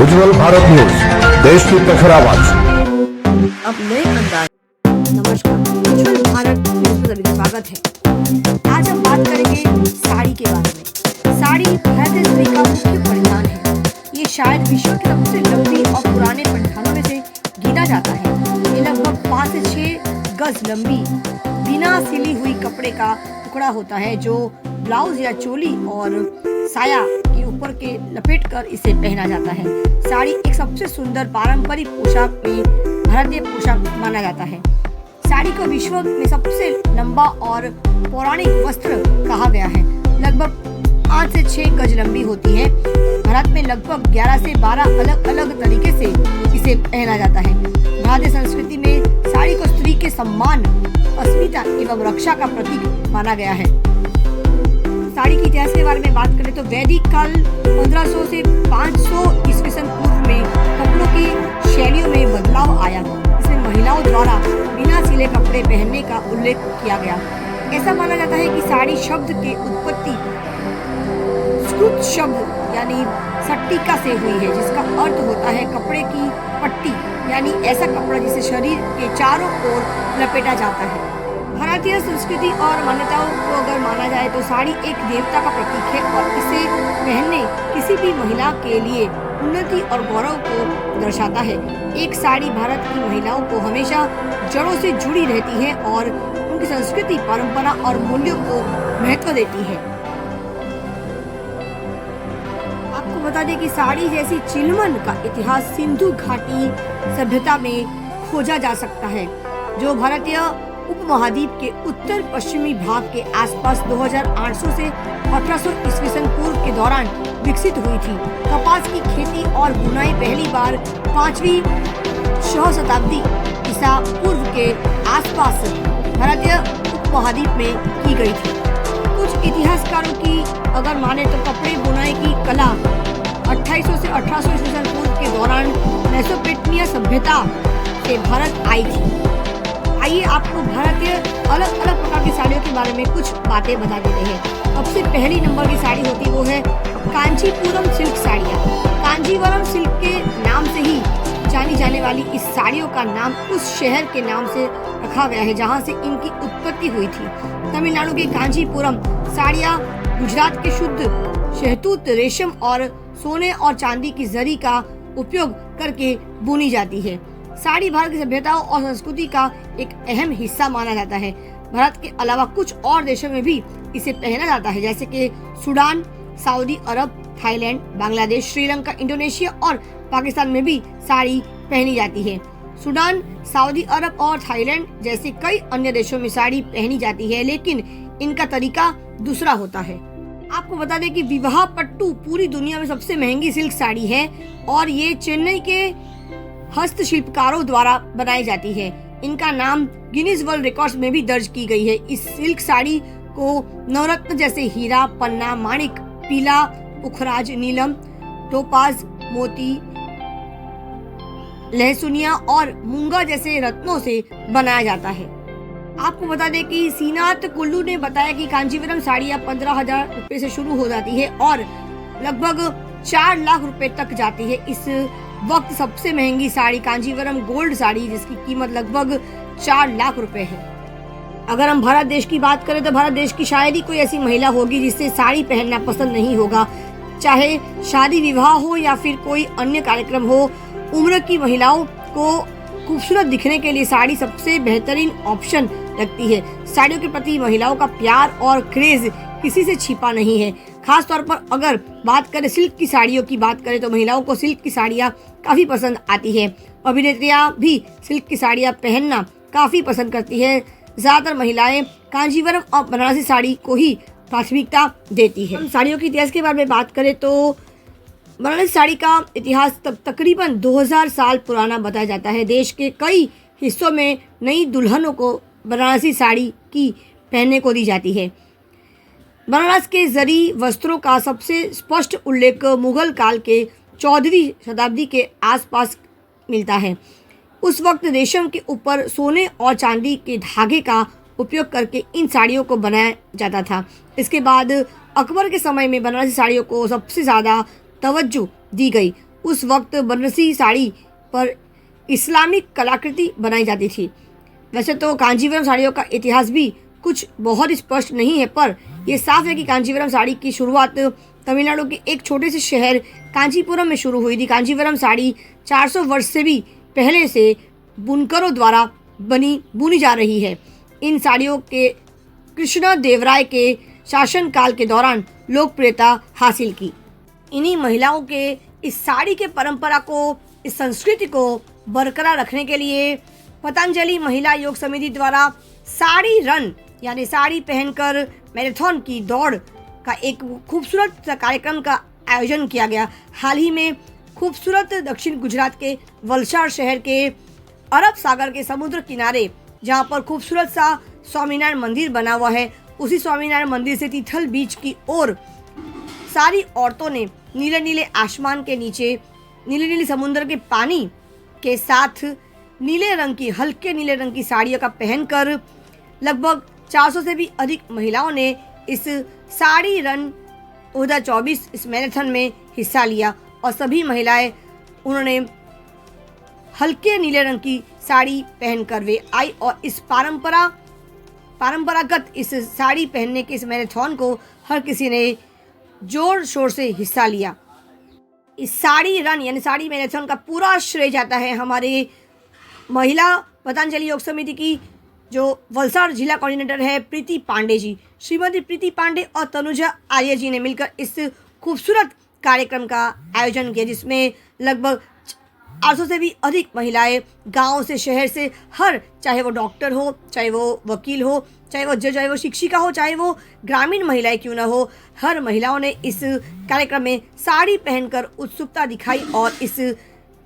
उज्जवल Bharat news, देश की प्रखर आवाज। अब नए अंदाज। नमस्कार, उज्जवल भारत न्यूज में सभी का स्वागत है। आज हम बात करेंगे साड़ी के बारे में। साड़ी भारतीय स्त्री का मुख्य परिधान है। ये शायद विश्व की सबसे लंबी और पुराने परिधानों में से गिना जाता है। ये लगभग 5 से 6 गज लंबी बिना सिली हुई कपड़े का टुकड़ा होता है, जो ब्लाउज या चोली और साया के ऊपर के लपेट कर इसे पहना जाता है। साड़ी एक सबसे सुंदर पारंपरिक पोशाक में भारतीय पोशाक माना जाता है। साड़ी को विश्व में सबसे लंबा और पौराणिक वस्त्र कहा गया है। लगभग 5 से 6 गज लंबी होती है। भारत में लगभग 11 से 12 अलग अलग तरीके से इसे पहना जाता है। भारतीय संस्कृति में साड़ी को स्त्री के सम्मान, अस्मिता एवं रक्षा का प्रतीक माना गया है। साड़ी के इतिहास के बारे में बात करें तो वैदिक काल 1500 से 500 ईस्वी पूर्व में कपड़ों की शैलियों में बदलाव आया। इसमें महिलाओं द्वारा बिना सिले कपड़े पहनने का उल्लेख किया गया। ऐसा माना जाता है कि साड़ी शब्द की उत्पत्ति संस्कृत शब्द यानी सट्टिका से हुई है, जिसका अर्थ होता है कपड़े की पट्टी, यानी ऐसा कपड़ा जिसे शरीर के चारों ओर लपेटा जाता है। भारतीय संस्कृति और मान्यताओं को अगर माना जाए तो साड़ी एक देवता का प्रतीक है और इसे पहनने किसी भी महिला के लिए उन्नति और गौरव को दर्शाता है। एक साड़ी भारत की महिलाओं को हमेशा जड़ों से जुड़ी रहती है और उनकी संस्कृति, परंपरा और मूल्यों को महत्व देती है। आपको बता दें कि साड़ी जैसी चिलमन का इतिहास सिंधु घाटी सभ्यता में खोजा जा सकता है, जो भारतीय उपमहाद्वीप के उत्तर पश्चिमी भाग के आसपास 2800 से 1800 ईस्वी पूर्व के दौरान विकसित हुई थी। कपास की खेती और बुनाई पहली बार 5वीं शताब्दी ईसा पूर्व के आसपास भारतीय उपमहाद्वीप में की गई थी। कुछ इतिहासकारों की अगर माने तो कपड़े बुनाई की कला 2800 से 1800 ईस्वी पूर्व के दौरान मेसोपोटामिया सभ्यता से भारत आई थी। आइए आपको भारतीय अलग अलग प्रकार की साड़ियों के बारे में कुछ बातें बता देते हैं। सबसे पहली नंबर की साड़ी होती है वो है कांचीपुरम सिल्क साड़ियाँ। कांजीवरम सिल्क के नाम से ही जानी जाने वाली इस साड़ियों का नाम उस शहर के नाम से रखा गया है जहाँ से इनकी उत्पत्ति हुई थी। तमिलनाडु की कांचीपुरम साड़ियाँ गुजरात के शुद्ध शहतूत, रेशम और सोने और चांदी की जरी का उपयोग करके बुनी जाती है। साड़ी भारत की सभ्यता और संस्कृति का एक अहम हिस्सा माना जाता है। भारत के अलावा कुछ और देशों में भी इसे पहना जाता है, जैसे कि सूडान, सऊदी अरब, थाईलैंड, बांग्लादेश, श्रीलंका, इंडोनेशिया और पाकिस्तान में भी साड़ी पहनी जाती है। सूडान, सऊदी अरब और थाईलैंड जैसे कई अन्य देशों में साड़ी पहनी जाती है, लेकिन इनका तरीका दूसरा होता है। आपको बता दें कि विवाह पट्टू पूरी दुनिया में सबसे महंगी सिल्क साड़ी है और ये चेन्नई के हस्तशिल्पकारों द्वारा बनाई जाती है। इनका नाम गिनीज वर्ल्ड रिकॉर्ड्स में भी दर्ज की गई है। इस सिल्क साड़ी को नवरत्न जैसे हीरा, पन्ना, माणिक, पीला, पुखराज, नीलम, टोपाज, मोती, लहसुनिया और मूंगा जैसे रत्नों से बनाया जाता है। आपको बता दें कि सीनाथ कुल्लू ने बताया कि कांजीवरम साड़ियाँ 15,000 रुपए से शुरू हो जाती है और लगभग 4 लाख रुपए तक जाती है। इस वक्त सबसे महंगी साड़ी कांजीवरम गोल्ड साड़ी, जिसकी कीमत लगभग 4 लाख रुपए है। अगर हम भारत देश की बात करें तो भारत देश की शायद ही कोई ऐसी महिला होगी जिससे साड़ी पहनना पसंद नहीं होगा। चाहे शादी विवाह हो या फिर कोई अन्य कार्यक्रम हो, उम्र की महिलाओं को खूबसूरत दिखने के लिए साड़ी सबसे बेहतरीन ऑप्शन लगती है। साड़ियों के प्रति महिलाओं का प्यार और क्रेज किसी से छिपा नहीं है। खास तौर पर अगर बात करें सिल्क की साड़ियों की बात करें तो महिलाओं को सिल्क की साड़ियाँ काफ़ी पसंद आती है। अभिनेत्रियाँ भी सिल्क की साड़ियाँ पहनना काफ़ी पसंद करती है। ज़्यादातर महिलाएं कांजीवरम और बनारसी साड़ी को ही प्राथमिकता देती है। हम साड़ियों के इतिहास के बारे में बात करें तो बनारसी साड़ी का इतिहास तकरीबन 2000 साल पुराना बताया जाता है। देश के कई हिस्सों में नई दुल्हनों को बनारसी साड़ी की पहनने को दी जाती है। बनारस के जरी वस्त्रों का सबसे स्पष्ट उल्लेख मुगल काल के 14वीं शताब्दी के आसपास मिलता है। उस वक्त रेशम के ऊपर सोने और चांदी के धागे का उपयोग करके इन साड़ियों को बनाया जाता था। इसके बाद अकबर के समय में बनारसी साड़ियों को सबसे ज़्यादा तवज्जो दी गई। उस वक्त बनारसी साड़ी पर इस्लामिक कलाकृति बनाई जाती थी। वैसे तो कांजीवरम साड़ियों का इतिहास भी कुछ बहुत स्पष्ट नहीं है, पर यह साफ है कि कांजीवरम साड़ी की शुरुआत तमिलनाडु के एक छोटे से शहर कांचीपुरम में शुरू हुई थी। कांजीवरम साड़ी 400 वर्ष से भी पहले से बुनकरों द्वारा बुनी जा रही है। इन साड़ियों के कृष्ण देवराय के शासनकाल के दौरान लोकप्रियता हासिल की। इन्हीं महिलाओं के इस साड़ी के परंपरा को, इस संस्कृति को बरकरार रखने के लिए पतंजलि महिला योग समिति द्वारा साड़ी रन यानी साड़ी पहनकर मैराथन की दौड़ का एक खूबसूरत कार्यक्रम का आयोजन किया गया। हाल ही में खूबसूरत दक्षिण गुजरात के वलसाड शहर के अरब सागर के समुद्र किनारे, जहां पर खूबसूरत सा स्वामीनारायण मंदिर बना हुआ है, उसी स्वामीनारायण मंदिर से तीथल बीच की ओर सारी औरतों ने नीले नीले आसमान के नीचे, नीले नीले समुद्र के पानी के साथ नीले रंग की, हल्के नीले रंग की साड़ियों का पहनकर लगभग 400 से भी अधिक महिलाओं ने इस साड़ी रन 2024 इस मैराथन में हिस्सा लिया और सभी महिलाएं उन्होंने हल्के नीले रंग की साड़ी पहनकर वे आई और इस परंपरागत इस साड़ी पहनने के इस मैराथन को हर किसी ने जोर शोर से हिस्सा लिया। इस साड़ी रन यानी साड़ी मैराथन का पूरा श्रेय जाता है हमारे महिला पतंजलि योग समिति की जो वलसाड जिला कोऑर्डिनेटर है प्रीति पांडे जी। श्रीमती प्रीति पांडे और तनुजा आर्य जी ने मिलकर इस खूबसूरत कार्यक्रम का आयोजन किया, जिसमें लगभग 800 से भी अधिक महिलाएं गांव से, शहर से, हर, चाहे वो डॉक्टर हो, चाहे वो वकील हो, चाहे वो शिक्षिका हो, चाहे वो ग्रामीण महिलाएं क्यों ना हो, हर महिलाओं ने इस कार्यक्रम में साड़ी पहनकर उत्सुकता दिखाई और इस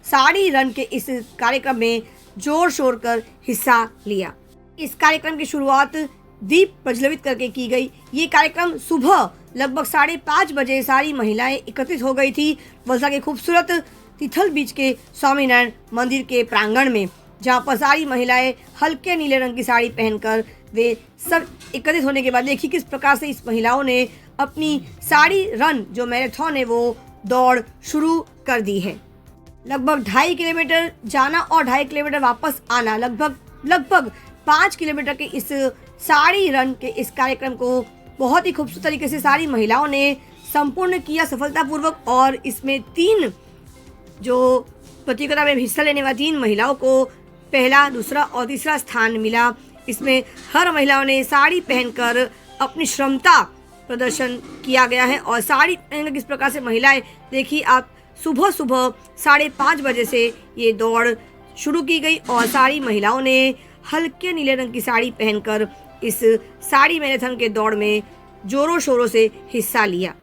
साड़ी रन के इस कार्यक्रम में जोर शोर कर हिस्सा लिया। इस कार्यक्रम की शुरुआत दीप प्रज्वलित करके की गई। ये कार्यक्रम सुबह लगभग 5:30 बजे सारी महिलाएं एकत्रित हो गई थी वलसाड के खूबसूरत तीथल बीच के स्वामीनारायण मंदिर के प्रांगण में, जहां पर सारी महिलाएं हल्के नीले रंग की साड़ी पहनकर वे सब एकत्रित होने के बाद देखिए किस प्रकार से इस महिलाओं ने अपनी साड़ी रन जो मैराथन है वो दौड़ शुरू कर दी है। लगभग 2.5 किलोमीटर जाना और 2.5 किलोमीटर वापस आना, लगभग 5 किलोमीटर के इस साड़ी रन के इस कार्यक्रम को बहुत ही खूबसूरत तरीके से सारी महिलाओं ने संपूर्ण किया सफलतापूर्वक और इसमें 3 जो प्रतियोगिता में हिस्सा लेने वाली 3 महिलाओं को पहला, दूसरा और तीसरा स्थान मिला। इसमें हर महिलाओं ने साड़ी पहनकर अपनी क्षमता प्रदर्शन किया गया है और साड़ी पहनकर किस प्रकार से महिलाएं, देखिए आप, सुबह 5:30 बजे से ये दौड़ शुरू की गई और सारी महिलाओं ने हल्के नीले रंग की साड़ी पहनकर इस साड़ी मैराथन के दौड़ में जोरों शोरों से हिस्सा लिया।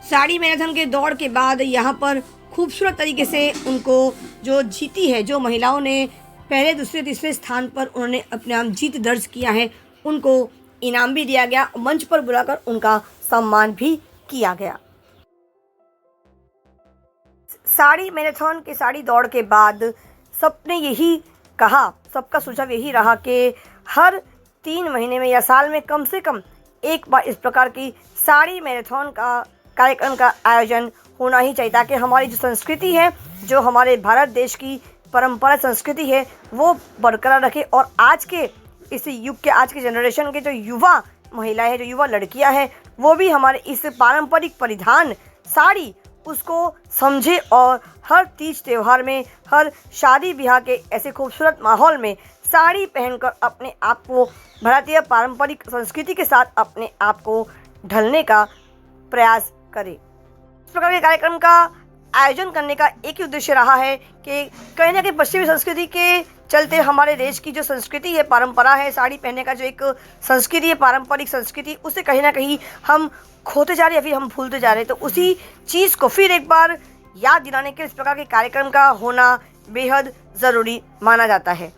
साड़ी मैराथन के दौड़ के बाद यहाँ पर खूबसूरत तरीके से उनको जो जीती है, जो महिलाओं ने पहले, दूसरे, तीसरे स्थान पर उन्होंने अपने नाम जीत दर्ज किया है, उनको इनाम भी दिया गया, मंच पर बुलाकर उनका सम्मान भी किया गया। साड़ी मैराथन के साड़ी दौड़ के बाद सबने यही कहा, सबका सुझाव यही रहा कि हर 3 महीने में या साल में कम से कम एक बार इस प्रकार की साड़ी मैराथन का कार्यक्रम का आयोजन होना ही चाहिए, ताकि हमारी जो संस्कृति है, जो हमारे भारत देश की परंपरा संस्कृति है, वो बरकरार रखे और आज के इस युग के, आज के जनरेशन के जो युवा महिलाएं हैं, जो युवा लड़कियां हैं, वो भी हमारे इस पारंपरिक परिधान साड़ी उसको समझे और हर तीज त्यौहार में, हर शादी ब्याह के ऐसे खूबसूरत माहौल में साड़ी पहनकर अपने आप को भारतीय पारंपरिक संस्कृति के साथ अपने आप को ढलने का प्रयास करें। इस प्रकार के कार्यक्रम का आयोजन करने का एक ही उद्देश्य रहा है कि कहीं ना कहीं पश्चिमी संस्कृति के चलते हमारे देश की जो संस्कृति है, परंपरा है, साड़ी पहनने का जो एक संस्कृति है, पारंपरिक संस्कृति, उसे कहीं ना कहीं हम खोते जा रहे हैं या फिर हम भूलते जा रहे हैं। तो उसी चीज़ को फिर एक बार याद दिलाने के इस प्रकार के कार्यक्रम का होना बेहद ज़रूरी माना जाता है।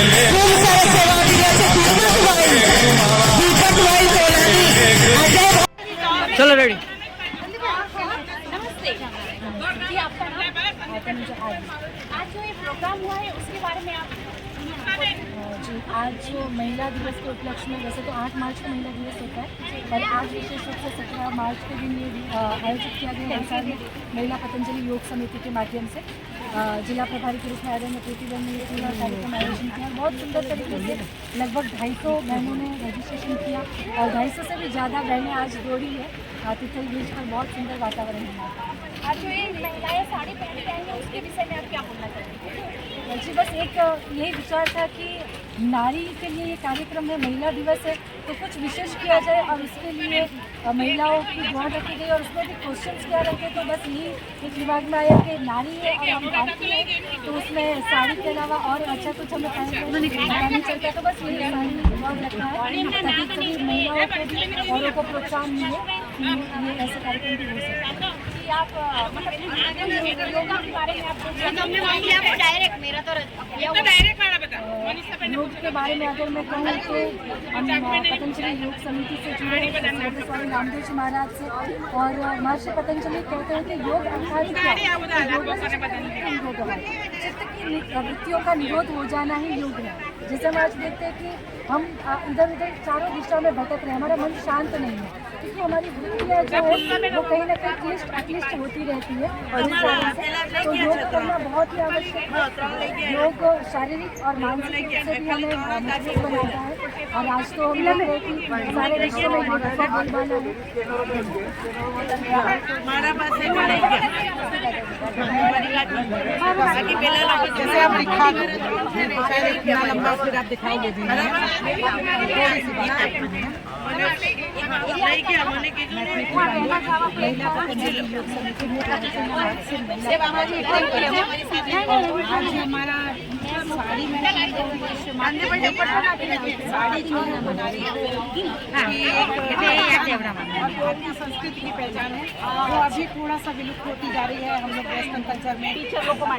खूप साऱ्या सेवा दिल्या दीपकबाई सोनानी अजय चलो रेडी। नमस्ते जी, आपका नाम? आज जो ये प्रोग्राम हुआ है उसके बारे में आप जी, आज जो महिला दिवस के उपलक्ष्य में, वैसे तो 8 मार्च को महिला दिवस होता है, पर आज विशेष रूप से 17 मार्च के दिन ये आयोजित किया गया वलसाड़ में महिला पतंजलि योग समिति के माध्यम से। जिला प्रभारी के रूप में आदरणीय प्रीतिबेन ने ये पूरा कार्यक्रम आयोजन किया। बहुत सुंदर तरीके से लगभग 250 बहनों ने रजिस्ट्रेशन किया और 250 से भी ज़्यादा बहनें आज दौड़ी है तिथल बीच पर। बहुत सुंदर वातावरण है। आज जो ये महिलाएं साड़ी पहन के आई हैं उसके विषय में आप क्या बोलना चाहेंगे? जी, बस एक यही विचार था कि नारी के लिए ये कार्यक्रम है, महिला दिवस है, तो कुछ विशेष किया जाए और उसके लिए महिलाओं की दौड़ रखी गई और उसमें भी क्वेश्चंस क्या रखे। तो बस यही एक दिमाग में आया कि नारी है और हम भारतीय हैं, तो उसमें साड़ी के अलावा और अच्छा कुछ हमें पता नहीं चलता। तो बस यही साड़ी दौड़ रखा है ताकि सभी महिलाओं को भी औरों को प्रोत्साहन मिले कि ये ऐसे कार्यक्रम भी हो सकते हैं। कि आप मतलब योगा के बारे में आप डायरेक्ट मेरा तो योग के बारे में अगर मैं कहूँ तो हम पतंजलि योग समिति से जुड़े स्वामी रामदेव जी महाराज से, और महर्षि पतंजलि कहते हैं कि योग अर्थात क्या? चित्त की वृत्तियों का निरोध हो जाना ही योग है। जैसे हम आज देखते हैं कि हम इधर उधर चारों दिशाओं में भटक रहे हैं, हमारा मन शांत नहीं है क्योंकि हमारी वृत्तियाँ जो है वो कहीं ना कहीं अक्लिष्ट होती रहती है। और इस कारण से तो योग करना बहुत ही आवश्यक है। योग शारीरिक और मानसिक रूप से भी हमें मजबूत बनाता है। और आज तो हम लोग हैं कि सारे रिश्ते में योग का बोलबाला है। जैसे आप दिखा दो इतना लंबा, फिर आप दिखाओगे भी नहीं। आज हमारा साड़ी में साड़ी जो है हमारी भारतीय संस्कृति की पहचान है, वो अभी थोड़ा सा विलुप्त होती जा रही है। हम लोग वेस्टर्न कल्चर में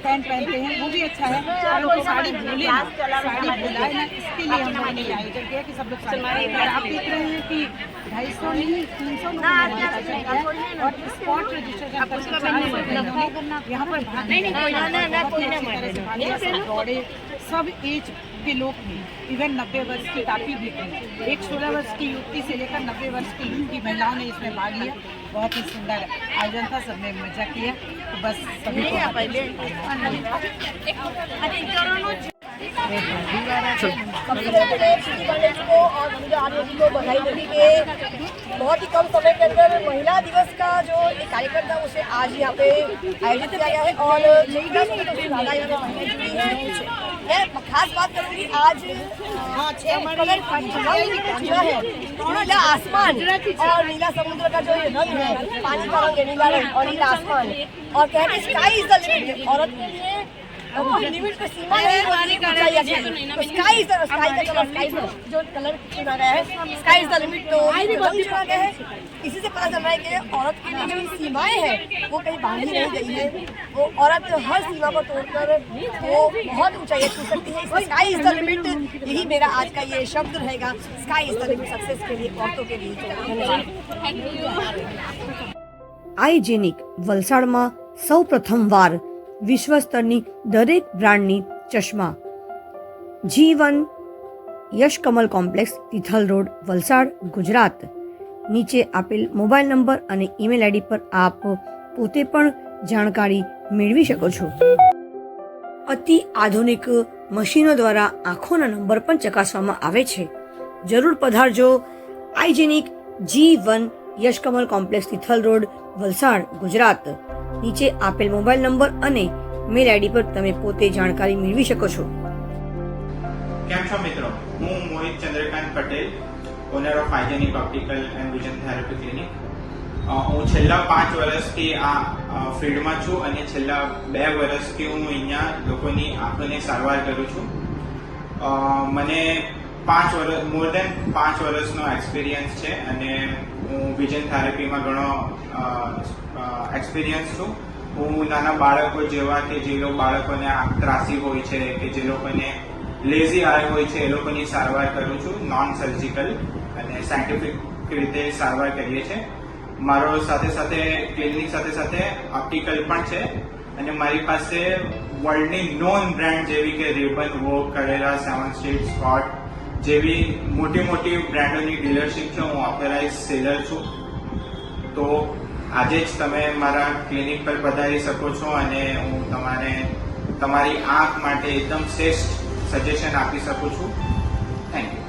पैंट पहनते हैं, वो भी अच्छा है, पर लोग साड़ी भूले ना, साड़ी भुलाए ना, इसके लिए हम लोगों ने आयोजन किया कि सब लोग साड़ी। आप देख रहे हैं कि 250 नहीं 300 लोग और स्पॉट रजिस्ट्रेशन यहाँ पर दौड़े सब एज के लोग थे, इवन 90 वर्ष की काफी भी थी। एक 16 वर्ष की युवती से लेकर 90 वर्ष की महिलाओं ने इसमें भाग लिया। बहुत ही सुंदर आयोजन था, सबने मजा किया। तो बस सभी को सबसे पहले श्री गणेश को और मुझे आरती को बधाई देने के बहुत ही कम समय के अंदर महिला दिवस का जो एक कार्यक्रम था उसे आज यहाँ पे आयोजित किया गया है और मैं खास बात करूँगी आज कलर है, नीला आसमान और नीला समुद्र का जो ये रंग है, पानी का रंग है नीला रंग और नीला आसमान, और कहते हैं स्काई इज द लिमिट। औरत के लिए लिमिट का सीमा नहीं होती, स्काई इज द स्काई का कलर, स्काई जो कलर चुना गया है स्काई इज द लिमिट, तो रंग चुना गया है। इसी से पता चल रहा है कि औरत की जो सीमाएं हैं वो कहीं बांधी नहीं गई है, वो औरत हर सीमा को तोड़कर वो बहुत ऊंचाई छू सकती है। स्काई इज द लिमिट, यही मेरा आज का ये शब्द रहेगा, sky is the limit success के लिए, औरतों के लिए। आईजेनिक वलसाडમાં સૌ પ્રથમવાર વિશ્વ સ્તરની દરેક બ્રાન્ડની ચશ્મા G1 યશ કમલ કોમ્પ્લેક્સ તિથલ રોડ વલસાડ ગુજરાત। નીચે આપેલ મોબાઈલ નંબર અને ઈમેલ આઈડી પર આપ પોતે પણ જાણકારી મેળવી શકો છો। અતિ આધુનિક મશીનો દ્વારા આંખોના નંબર પણ ચકાસવામાં આવે છે। જરૂર પધારજો આઈજેનિક G1 યશ કમલ કોમ્પ્લેક્સ તિથલ રોડ વલસાડ ગુજરાત। નીચે આપેલ મોબાઈલ નંબર અને મેલ આઈડી પર તમે પોતે જાણકારી મેળવી શકો છો। કેમ છો મિત્રો, હું Mohit Chandrakant Patel, owner of hygienic optical and vision therapy clinic. હું છેલ્લા 5 વર્ષથી આ ફિલ્ડમાં છું અને છેલ્લા 2 વર્ષથી હું અહીંયા લોકોની આંખોની સારવાર કરું છું। મને 5 વર્ષ મોર દેન 5 વર્ષનો એક્સપિરિયન્સ છે અને હું વિઝન થેરાપીમાં ઘણો એક્સપિરિયન્સ છું। હું નાના બાળકો જેવા કે જે બાળકોને આંખ ત્રાસી હોય છે કે જે લોકોને લેઝી આય હોય છે એ લોકોની સારવાર કરું છું, નોન સર્જિકલ અને સાયન્ટિફિક રીતે સારવાર કરીએ છીએ. મારો સાથે સાથે ક્લિનિક સાથે સાથે ઓપ્ટિકલ પણ છે અને મારી પાસે વર્લ્ડની નોન બ્રાન્ડ જેવી કે રેબન, વોક, કરેલા, 7 સ્ટ્રીટ, સ્કોટ જેવી મોટી મોટી બ્રાન્ડોની ડીલરશીપ છે. હું ઓથોરાઇઝ સેલર છું. તો આજે જ તમે મારા ક્લિનિક પર પધારી શકો છો અને હું તમારી આંખ માટે એકદમ શ્રેષ્ઠ સજેશન આપી શકું છું. Thank you.